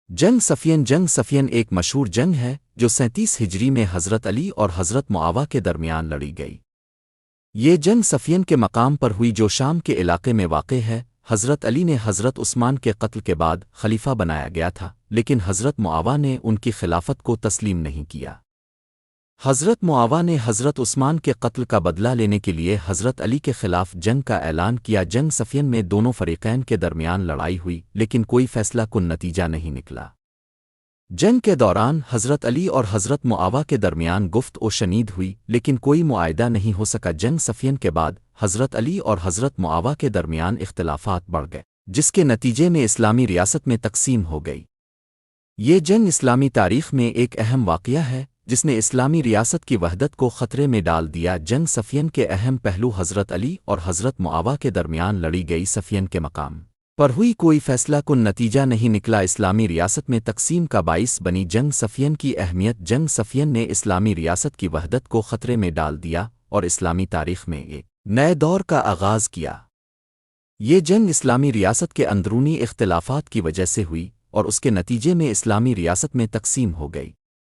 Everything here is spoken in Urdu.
جنگ صفین ایک مشہور جنگ ہے جو 37 ہجری میں حضرت علی اور حضرت معاویہ کے درمیان لڑی گئی۔ یہ جنگ صفین کے مقام پر ہوئی جو شام کے علاقے میں واقع ہے۔ حضرت علی نے حضرت عثمان کے قتل کے بعد خلیفہ بنایا گیا تھا، لیکن حضرت معاویہ نے ان کی خلافت کو تسلیم نہیں کیا۔ حضرت معاویہ نے حضرت عثمان کے قتل کا بدلہ لینے کے لیے حضرت علی کے خلاف جنگ کا اعلان کیا۔ جنگ صفین میں دونوں فریقین کے درمیان لڑائی ہوئی، لیکن کوئی فیصلہ کن نتیجہ نہیں نکلا۔ جنگ کے دوران حضرت علی اور حضرت معاویہ کے درمیان گفت و شنید ہوئی، لیکن کوئی معاہدہ نہیں ہو سکا۔ جنگ صفین کے بعد حضرت علی اور حضرت معاویہ کے درمیان اختلافات بڑھ گئے، جس کے نتیجے میں اسلامی ریاست میں تقسیم ہو گئی۔ یہ جنگ اسلامی تاریخ میں ایک اہم واقعہ ہے جس نے اسلامی ریاست کی وحدت کو خطرے میں ڈال دیا۔ جنگ صفین کے اہم پہلو حضرت علی اور حضرت معاویہ کے درمیان لڑی گئی صفین کے مقام پر ہوئی کوئی فیصلہ کن نتیجہ نہیں نکلا، اسلامی ریاست میں تقسیم کا باعث بنی۔ جنگ صفین کی اہمیت جنگ صفین نے اسلامی ریاست کی وحدت کو خطرے میں ڈال دیا اور اسلامی تاریخ میں ایک نئے دور کا آغاز کیا۔ یہ جنگ اسلامی ریاست کے اندرونی اختلافات کی وجہ سے ہوئی اور اس کے نتیجے میں اسلامی ریاست میں تقسیم ہو گئی۔